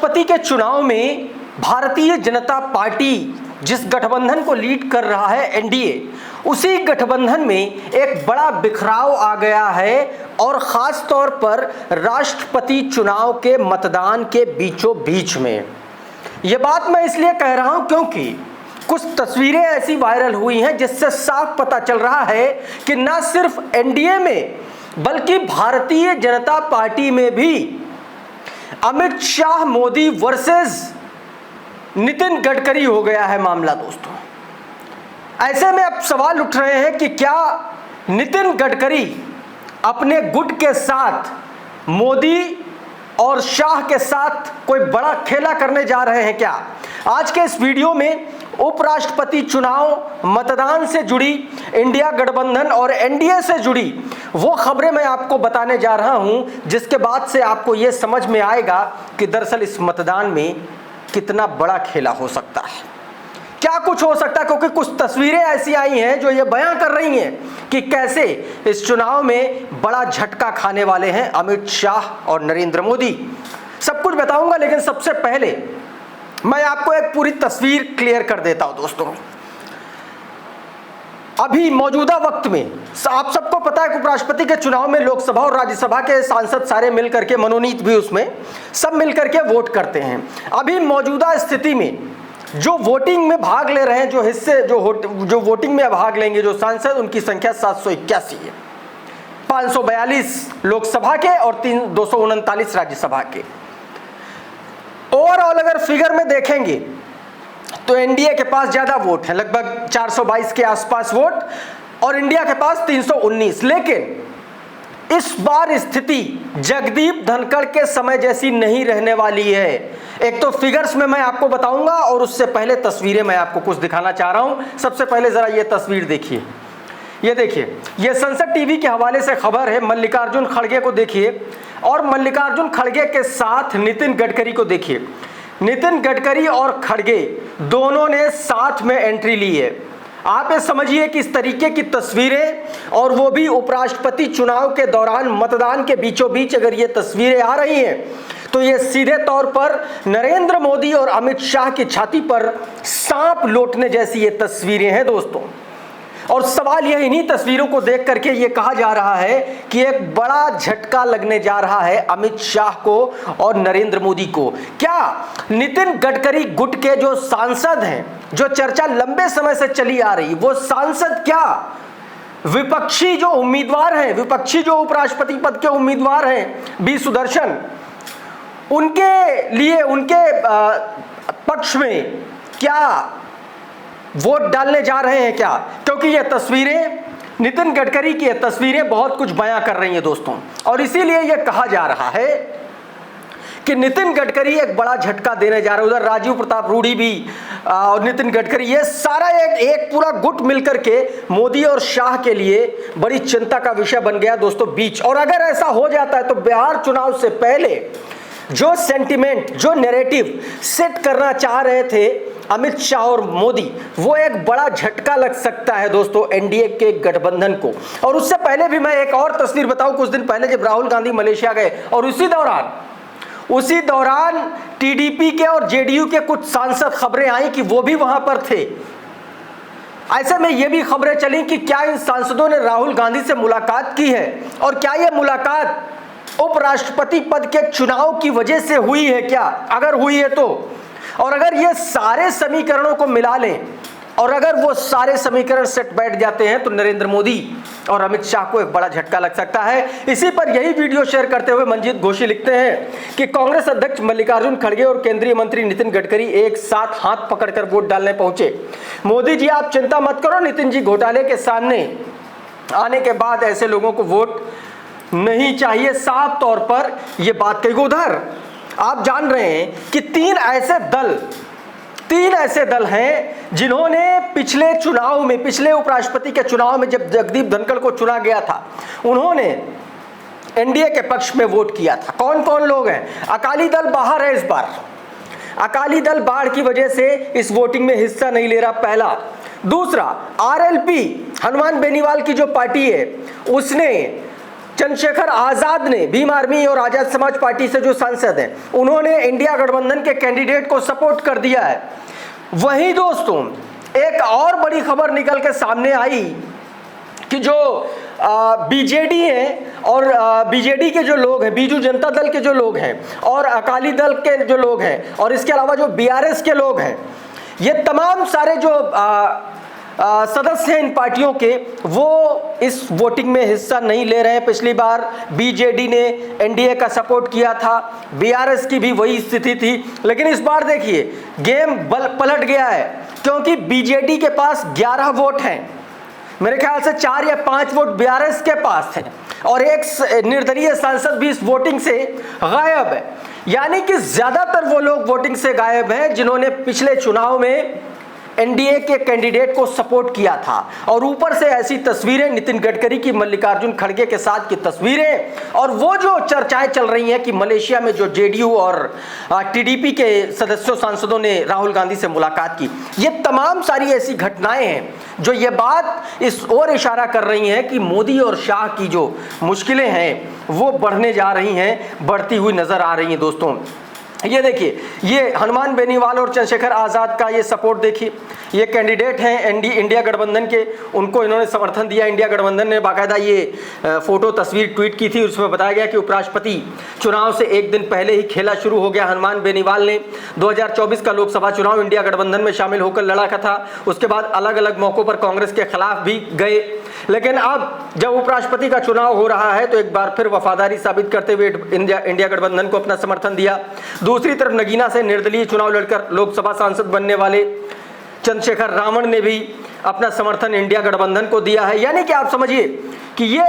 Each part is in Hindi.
उपराष्ट्रपति के चुनाव में भारतीय जनता पार्टी जिस गठबंधन को लीड कर रहा है एनडीए, उसी गठबंधन में एक बड़ा बिखराव आ गया है और खास तौर पर राष्ट्रपति चुनाव के मतदान के बीचों बीच में। यह बात मैं इसलिए कह रहा हूं क्योंकि कुछ तस्वीरें ऐसी वायरल हुई हैं जिससे साफ पता चल रहा है कि न सिर्फ एनडीए में बल्कि भारतीय जनता पार्टी में भी अमित शाह मोदी वर्सेस नितिन गडकरी हो गया है मामला दोस्तों। ऐसे में अब सवाल उठ रहे हैं कि क्या नितिन गडकरी अपने गुट के साथ मोदी और शाह के साथ कोई बड़ा खेला करने जा रहे हैं क्या? आज के इस वीडियो में उपराष्ट्रपति चुनाव, मतदान से जुड़ी, इंडिया गठबंधन और एनडीए से जुड़ी वो खबरें मैं आपको बताने जा रहा हूं, जिसके बाद से आपको यह समझ में आएगा कि दरअसल इस मतदान में कितना बड़ा खेला हो सकता है, क्या कुछ हो सकता है। क्योंकि कुछ तस्वीरें ऐसी आई हैं जो ये बयां कर रही हैं कि कैसे इस चुनाव में बड़ा झटका खाने वाले हैं अमित शाह और नरेंद्र मोदी। सब कुछ बताऊंगा, लेकिन सबसे पहले मैं आपको एक पूरी तस्वीर क्लियर कर देता हूं दोस्तों। अभी मौजूदा वक्त में आप सबको पता है कि उपराष्ट्रपति के चुनाव में लोकसभा और राज्यसभा के सांसद सारे मिलकर के, मनोनीत भी उसमें, सब मिलकर के वोट करते हैं। अभी मौजूदा स्थिति में जो वोटिंग में भाग ले रहे हैं, जो वोटिंग में भाग लेंगे जो सांसद, उनकी संख्या 781 है। 542 लोकसभा के और 239 राज्यसभा के। ओवरऑल अगर फिगर में देखेंगे तो एनडीए के पास ज्यादा वोट है, लगभग 422 के आसपास वोट, और इंडिया के पास 319। लेकिन इस बार स्थिति जगदीप धनखड़ के समय जैसी नहीं रहने वाली है। एक तो फिगर्स में मैं आपको बताऊंगा और उससे पहले तस्वीरें मैं आपको कुछ दिखाना चाह रहा हूं। सबसे पहले जरा ये तस्वीर देखिए, ये देखिए, ये संसद टीवी के हवाले से खबर है। मल्लिकार्जुन खड़गे को देखिए और मल्लिकार्जुन खड़गे के साथ नितिन गडकरी को देखिए। नितिन गडकरी और खड़गे दोनों ने साथ में एंट्री ली है। आप ये समझिए कि इस तरीके की तस्वीरें, और वो भी उपराष्ट्रपति चुनाव के दौरान मतदान के बीचों बीच अगर ये तस्वीरें आ रही हैं तो ये सीधे तौर पर नरेंद्र मोदी और अमित शाह की छाती पर सांप लौटने जैसी ये तस्वीरें हैं दोस्तों। और सवाल यह, इन्हीं तस्वीरों को देख करके ये कहा जा रहा है कि एक बड़ा झटका लगने जा रहा है अमित शाह को और नरेंद्र मोदी को। क्या नितिन गडकरी गुट के जो सांसद हैं, जो चर्चा लंबे समय से चली आ रही, वो सांसद क्या विपक्षी जो उम्मीदवार हैं, विपक्षी जो उपराष्ट्रपति पद के उम्मीदवार हैं बी सुदर्शन, उनके लिए, उनके पक्ष में क्या वोट डालने जा रहे हैं क्या? क्योंकि ये तस्वीरें, नितिन गडकरी की ये तस्वीरें बहुत कुछ बयां कर रही हैं दोस्तों। और इसीलिए ये कहा जा रहा है कि नितिन गडकरी एक बड़ा झटका देने जा रहे हैं। उधर राजीव प्रताप रूडी भी और नितिन गडकरी, ये सारा एक पूरा गुट मिलकर के मोदी और शाह के लिए बड़ी चिंता का विषय बन गया दोस्तों बीच। और अगर ऐसा हो जाता है तो बिहार चुनाव से पहले जो सेंटिमेंट, जो नैरेटिव सेट करना चाह रहे थे अमित शाह और मोदी, वो एक बड़ा झटका लग सकता है दोस्तों एनडीए के गठबंधन को। और उससे पहले भी मैं एक और तस्वीर बताऊं, कुछ दिन पहले जब राहुल गांधी मलेशिया गए और उसी दौरान टीडीपी के और जेडीयू के कुछ सांसद, खबरें आई कि वो भी वहां पर थे। ऐसे में ये भी खबरें चली कि क्या इन सांसदों ने राहुल गांधी से मुलाकात की है और क्या यह मुलाकात उपराष्ट्रपति पद के चुनाव की वजह से हुई है क्या? अगर हुई है तो, और अगर ये सारे समीकरणों को मिला लें और अगर वो सारे समीकरण सेट बैठ जाते हैं तो नरेंद्र मोदी और अमित शाह को एक बड़ा झटका लग सकता है। इसी पर यही वीडियो शेयर करते हुए मंजीत घोषी लिखते हैं कि कांग्रेस अध्यक्ष मल्लिकार्जुन खड़गे और केंद्रीय मंत्री नितिन गडकरी एक साथ हाथ पकड़कर वोट डालने पहुंचे। मोदी जी आप चिंता मत करो, नितिन जी घोटाले के सामने आने के बाद ऐसे लोगों को वोट नहीं चाहिए। साफ तौर पर यह बात कही। उधर आप जान रहे हैं कि तीन ऐसे दल हैं जिन्होंने पिछले चुनाव में, पिछले उपराष्ट्रपति के चुनाव में जब जगदीप धनखड़ को चुना गया था, उन्होंने एनडीए के पक्ष में वोट किया था। कौन कौन लोग हैं? अकाली दल बाहर है इस बार। अकाली दल बाढ़ की वजह से इस वोटिंग में हिस्सा नहीं ले रहा, पहला। दूसरा, आरएलपी, हनुमान बेनीवाल की जो पार्टी है, उसने चंद्रशेखर आजाद ने, भीम आर्मी और आजाद समाज पार्टी से जो सांसद हैं, उन्होंने इंडिया गठबंधन के कैंडिडेट को सपोर्ट कर दिया है। वहीं दोस्तों एक और बड़ी खबर निकल के सामने आई कि जो बीजेडी है और बीजेडी के जो लोग हैं, बीजू जनता दल के जो लोग हैं और अकाली दल के जो लोग हैं और इसके अलावा जो बीआरएस के लोग हैं, ये तमाम सारे जो सदस्य हैं इन पार्टियों के, वो इस वोटिंग में हिस्सा नहीं ले रहे हैं। पिछली बार बीजेडी ने एनडीए का सपोर्ट किया था, बीआरएस की भी वही स्थिति थी, लेकिन इस बार देखिए गेम पलट गया है, क्योंकि बीजेडी के पास 11 वोट हैं, मेरे ख्याल से 4 या 5 वोट बीआरएस के पास है और एक निर्दलीय सांसद भी इस वोटिंग से गायब है। यानी कि ज्यादातर वो लोग वोटिंग से गायब हैं जिन्होंने पिछले चुनाव में एनडीए के कैंडिडेट को सपोर्ट किया था। और ऊपर से ऐसी तस्वीरें, नितिन गडकरी की मल्लिकार्जुन खड़गे के साथ की तस्वीरें, और वो जो चर्चाएं चल रही हैं कि मलेशिया में जो जेडीयू और टीडीपी के सदस्यों सांसदों ने राहुल गांधी से मुलाकात की, ये तमाम सारी ऐसी घटनाएं हैं जो ये बात इस ओर इशारा कर रही हैं कि मोदी और शाह की जो मुश्किलें हैं वो बढ़ने जा रही हैं, बढ़ती हुई नजर आ रही हैं। दोस्तों ये देखिए, ये हनुमान बेनीवाल और चंद्रशेखर आजाद का ये सपोर्ट देखिए, ये कैंडिडेट हैं इंडिया गठबंधन के, उनको इन्होंने समर्थन दिया। इंडिया गठबंधन ने बाकायदा ये फोटो तस्वीर ट्वीट की थी, उसमें बताया गया कि उपराष्ट्रपति चुनाव से एक दिन पहले ही खेला शुरू हो गया। हनुमान बेनीवाल ने 2024 का लोकसभा चुनाव इंडिया गठबंधन में शामिल होकर लड़ा था, उसके बाद अलग अलग मौकों पर कांग्रेस के खिलाफ भी गए, लेकिन अब जब उपराष्ट्रपति का चुनाव हो रहा है तो एक बार फिर वफादारी साबित करते हुए इंडिया गठबंधन को अपना समर्थन दिया। दूसरी तरफ नगीना से निर्दलीय चुनाव लड़कर लोकसभा सांसद बनने वाले चंद्रशेखर रावण ने भी अपना समर्थन इंडिया गठबंधन को दिया है। यानी कि आप समझिए कि ये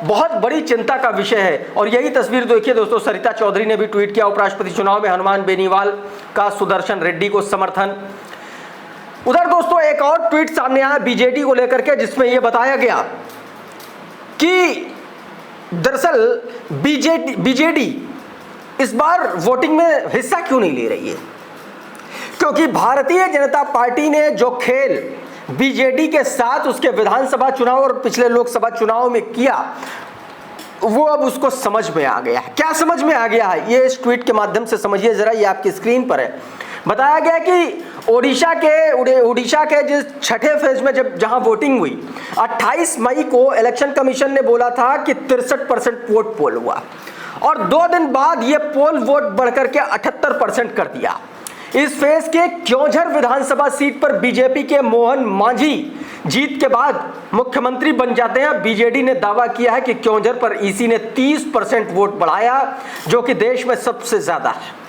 बहुत बड़ी चिंता का विषय है। और यही तस्वीर देखिए दोस्तों, सरिता चौधरी ने भी ट्वीट किया, उपराष्ट्रपति चुनाव में हनुमान बेनीवाल का सुदर्शन रेड्डी को समर्थन। उधर दोस्तों एक और ट्वीट सामने आया बीजेडी को लेकर के, जिसमें यह बताया गया कि दरअसल बीजेडी इस बार वोटिंग में हिस्सा क्यों नहीं ले रही है, क्योंकि भारतीय जनता पार्टी ने जो खेल बीजेडी के साथ उसके विधानसभा चुनाव और पिछले लोकसभा चुनाव में किया, वो अब उसको समझ में आ गया है। क्या समझ में आ गया है, ये इस ट्वीट के माध्यम से समझिए जरा, ये आपकी स्क्रीन पर है। बताया गया कि उड़ीसा के जिस छठे फेज में जहां वोटिंग हुई, 28 मई को इलेक्शन कमीशन ने बोला था कि 63% वोट पोल हुआ, और 2 दिन बाद ये पोल वोट बढ़कर के 78% कर दिया। इस फेज के क्योंझर विधानसभा सीट पर बीजेपी के मोहन मांझी जीत के बाद मुख्यमंत्री बन जाते हैं। बीजेडी ने दावा किया है कि क्योंझर पर ईसी ने 30% वोट बढ़ाया, जो कि देश में सबसे ज्यादा है।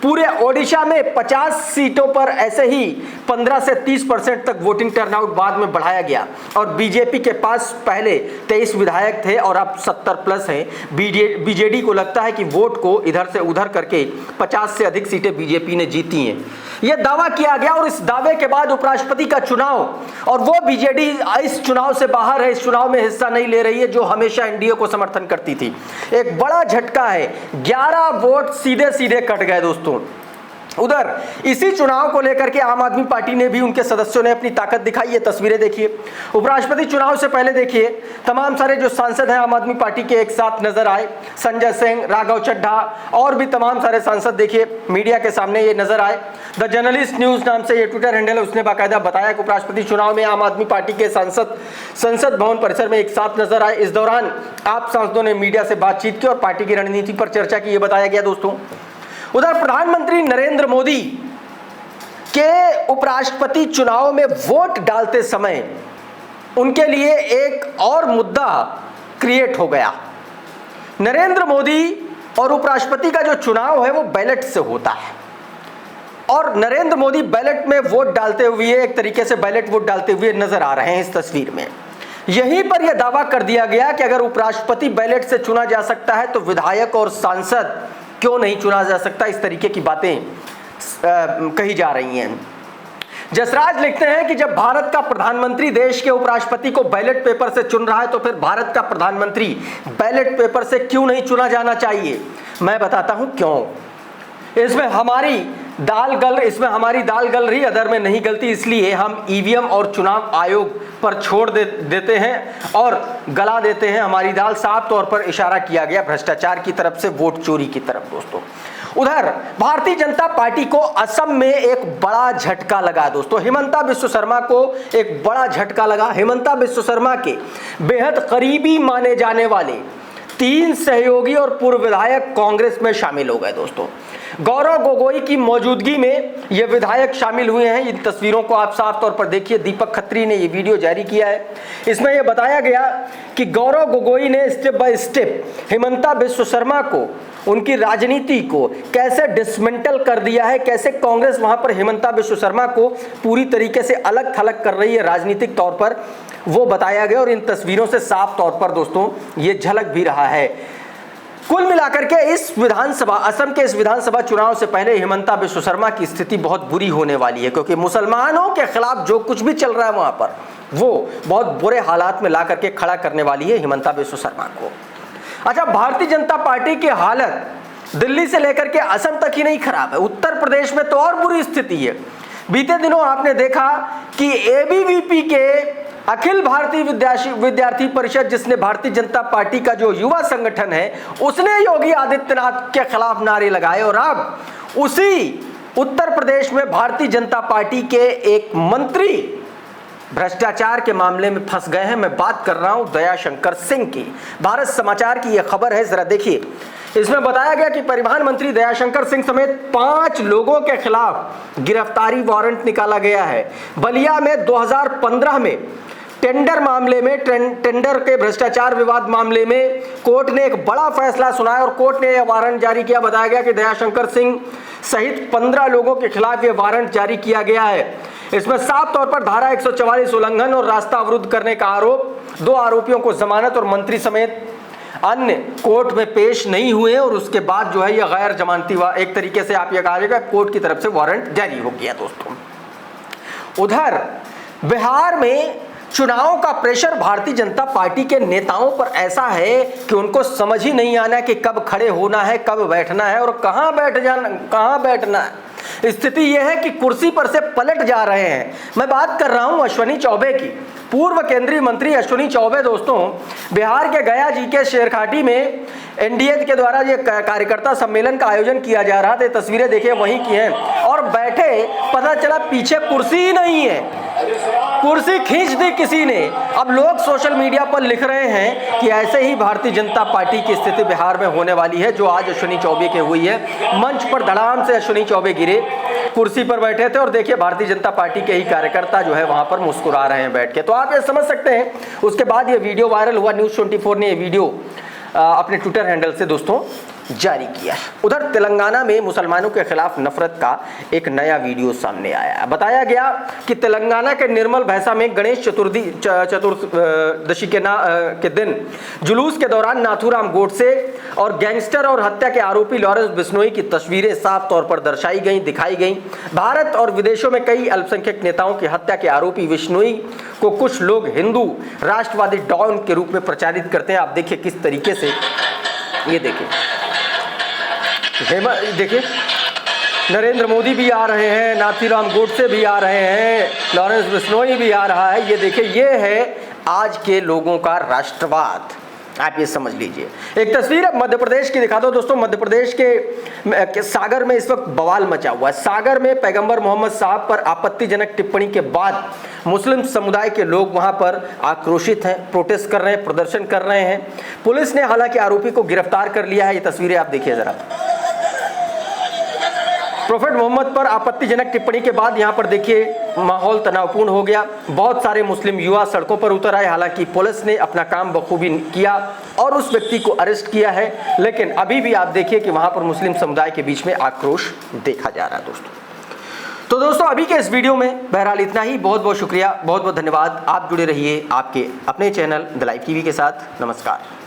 पूरे ओडिशा में 50 सीटों पर ऐसे ही 15 से 30% तक वोटिंग टर्नआउट बाद में बढ़ाया गया, और बीजेपी के पास पहले 23 विधायक थे और अब 70 प्लस हैं। बीजेडी को लगता है कि वोट को इधर से उधर करके 50 से अधिक सीटें बीजेपी ने जीती हैं, यह दावा किया गया। और इस दावे के बाद उपराष्ट्रपति का चुनाव, और वो बीजेडी इस चुनाव से बाहर है, इस चुनाव में हिस्सा नहीं ले रही है, जो हमेशा एनडीए को समर्थन करती थी। एक बड़ा झटका है, 11 वोट सीधे सीधे कट गए दोस्तों। उधर इसी चुनाव को लेकर के आम आदमी पार्टी ने भी, उनके सदस्यों ने अपनी ताकत दिखाई। ये तस्वीरें देखिए, उपराष्ट्रपति चुनाव से पहले देखिए तमाम सारे जो सांसद हैं आम आदमी पार्टी के एक साथ नजर आए। संजय सिंह, राघव चड्ढा और भी तमाम सारे सांसद देखिए मीडिया के सामने ये नजर आए। द जर्नलिस्ट न्यूज नाम से ये ट्विटर हैंडल है, उसने बाकायदा बताया कि उपराष्ट्रपति चुनाव में आम आदमी पार्टी के सांसद संसद भवन परिसर में एक साथ नजर आए। इस दौरान आप सांसदों ने मीडिया से बातचीत की और पार्टी की रणनीति पर चर्चा की, ये बताया गया दोस्तों। उधर प्रधानमंत्री नरेंद्र मोदी के उपराष्ट्रपति चुनाव में वोट डालते समय उनके लिए एक और मुद्दा क्रिएट हो गया। नरेंद्र मोदी और उपराष्ट्रपति का जो चुनाव है वो बैलेट से होता है, और नरेंद्र मोदी बैलेट में वोट डालते हुए, एक तरीके से बैलेट वोट डालते हुए नजर आ रहे हैं इस तस्वीर में। यहीं पर यह दावा कर दिया गया कि अगर उपराष्ट्रपति बैलेट से चुना जा सकता है तो विधायक और सांसद क्यों नहीं चुना जा सकता। इस तरीके की बातें कही जा रही हैं। जसराज लिखते हैं कि जब भारत का प्रधानमंत्री देश के उपराष्ट्रपति को बैलेट पेपर से चुन रहा है तो फिर भारत का प्रधानमंत्री बैलेट पेपर से क्यों नहीं चुना जाना चाहिए। मैं बताता हूं क्यों। इसमें हमारी दाल गल, इसमें हमारी दाल गल रही, अदर में नहीं गलती, इसलिए हम ईवीएम और चुनाव आयोग पर छोड़ देते हैं और गला देते हैं हमारी दाल। साफ तौर पर इशारा किया गया भ्रष्टाचार की तरफ से, वोट चोरी की तरफ दोस्तों। उधर भारतीय जनता पार्टी को असम में एक बड़ा झटका लगा दोस्तों। हिमंता बिस्व शर्मा को एक बड़ा झटका लगा। हिमंता बिस्व शर्मा के बेहद करीबी माने जाने वाले 3 सहयोगी और पूर्व विधायक कांग्रेस में शामिल हो गए दोस्तों। गौरव गोगोई की मौजूदगी में ये विधायक शामिल हुए हैं। इन तस्वीरों को आप साफ तौर पर देखिए, दीपक खत्री ने ये वीडियो जारी किया है। इसमें यह बताया गया कि गौरव गोगोई ने step by step Himanta Biswa Sharma को, उनकी राजनीति को कैसे डिसमेंटल कर दिया है, कैसे कांग्रेस वहां पर हिमंता बिस्व शर्मा को पूरी तरीके से अलग थलग कर रही है राजनीतिक तौर पर, वो बताया गया। और इन तस्वीरों से साफ तौर पर दोस्तों ये झलक भी रहा है। कुल मिलाकर के इस विधानसभा, असम के इस विधानसभा चुनाव से पहले हिमंता बिस्व शर्मा की स्थिति बहुत बुरी होने वाली है, क्योंकि मुसलमानों के खिलाफ जो कुछ भी चल रहा है वहां पर, वो बहुत बुरे हालात में ला करके खड़ा करने वाली है हिमंता बिस्व शर्मा को। अच्छा, भारतीय जनता पार्टी की हालत दिल्ली से लेकर के असम तक ही नहीं खराब है, उत्तर प्रदेश में तो और बुरी स्थिति है। बीते दिनों आपने देखा कि एबीवीपी के अखिल भारतीय विद्यार्थी परिषद, जिसने भारतीय जनता पार्टी का जो युवा संगठन है, उसने योगी आदित्यनाथ के खिलाफ नारे लगाए। और अब उसी उत्तर प्रदेश में भारतीय जनता पार्टी के एक मंत्री भ्रष्टाचार के मामले में फंस गए हैं। मैं बात कर रहा हूं दयाशंकर सिंह की। भारत समाचार की यह खबर है, जरा देखिए। इसमें बताया गया कि परिवहन मंत्री दयाशंकर सिंह समेत 5 लोगों के खिलाफ गिरफ्तारी वारंट निकाला गया है। बलिया में 2015 में टेंडर मामले में, टेंडर के भ्रष्टाचार विवाद मामले में कोर्ट ने एक बड़ा फैसला सुनाया और कोर्ट ने यह वारंट जारी किया। बताया गया कि दयाशंकर सिंह सहित 15 लोगों के खिलाफ यह वारंट जारी किया गया है। इसमें साफ तौर पर धारा 144 उल्लंघन और रास्ता अवरुद्ध करने का आरोप, 2 आरोपियों को जमानत और मंत्री समेत अन्य कोर्ट में पेश नहीं हुए और उसके बाद जो है यह गैर जमानती, एक तरीके से आप यह कहा जाएगा कोर्ट की तरफ से वारंट जारी हो गया दोस्तों। उधर बिहार में चुनाव का प्रेशर भारतीय जनता पार्टी के नेताओं पर ऐसा है कि उनको समझ ही नहीं आना कि कब खड़े होना है, कब बैठना है और कहां बैठना है। स्थिति यह है कि कुर्सी पर से पलट जा रहे हैं। मैं बात कर रहा हूं अश्विनी चौबे की। पूर्व केंद्रीय मंत्री अश्विनी चौबे दोस्तों बिहार के गया जी के शेरखाटी में एनडीए के द्वारा ये कार्यकर्ता सम्मेलन का आयोजन किया जा रहा था। तस्वीरें देखिए वहीं की हैं और बैठे, पता चला पीछे कुर्सी ही नहीं है, कुर्सी खींच दी किसी ने। अब लोग सोशल मीडिया पर लिख रहे हैं कि ऐसे ही भारतीय जनता पार्टी की स्थिति बिहार में होने वाली है जो आज अश्विनी चौबे के हुई है। मंच पर धड़ाम से अश्विनी चौबे गिरे, कुर्सी पर बैठे थे और देखिए भारतीय जनता पार्टी के ही कार्यकर्ता जो है वहां पर मुस्कुरा रहे हैं बैठ के। तो आप ये समझ सकते हैं। उसके बाद ये वीडियो वायरल हुआ। न्यूज़ 24 ने ये वीडियो अपने ट्विटर हैंडल से दोस्तों जारी किया। उधर तेलंगाना में मुसलमानों के खिलाफ नफरत का एक नया वीडियो सामने आया। बताया गया कि तेलंगाना के निर्मल भैसा में गणेश चतुर्दशी के दिन जुलूस के दौरान नाथूराम गोडसे और गैंगस्टर और हत्या के आरोपी लॉरेंस बिश्नोई की तस्वीरें साफ तौर पर दर्शाई गई, दिखाई गई। भारत और विदेशों में कई अल्पसंख्यक नेताओं की हत्या के आरोपी बिश्नोई को कुछ लोग हिंदू राष्ट्रवादी डॉन के रूप में प्रचारित करते हैं। आप देखिए किस तरीके से, ये देखिए नरेंद्र मोदी भी आ रहे हैं, नाथूराम गोडसे भी आ रहे हैं, लॉरेंस बिश्नोई भी आ रहा है। ये देखिए, ये है आज के लोगों का राष्ट्रवाद। आप ये समझ लीजिए। एक तस्वीर है मध्य प्रदेश की दिखा दो दोस्तों। मध्य प्रदेश के सागर में इस वक्त बवाल मचा हुआ है। सागर में पैगंबर मोहम्मद साहब पर आपत्तिजनक टिप्पणी के बाद मुस्लिम समुदाय के लोग वहां पर आक्रोशित हैं, प्रोटेस्ट कर रहे हैं, प्रदर्शन कर रहे हैं। पुलिस ने हालांकि आरोपी को गिरफ्तार कर लिया है। ये तस्वीरें आप देखिए जरा। प्रोफेट मोहम्मद पर आपत्तिजनक टिप्पणी के बाद यहां पर देखिए माहौल तनावपूर्ण हो गया। बहुत सारे मुस्लिम युवा सड़कों पर उतर आए। हालांकि पुलिस ने अपना काम बखूबी किया और उस व्यक्ति को अरेस्ट किया है, लेकिन अभी भी आप देखिए कि वहां पर मुस्लिम समुदाय के बीच में आक्रोश देखा जा रहा है दोस्तों। तो दोस्तों अभी के इस वीडियो में बहरहाल इतना ही। बहुत बहुत शुक्रिया, बहुत बहुत धन्यवाद। आप जुड़े रहिए आपके अपने चैनल द लाइव टीवी के साथ। नमस्कार।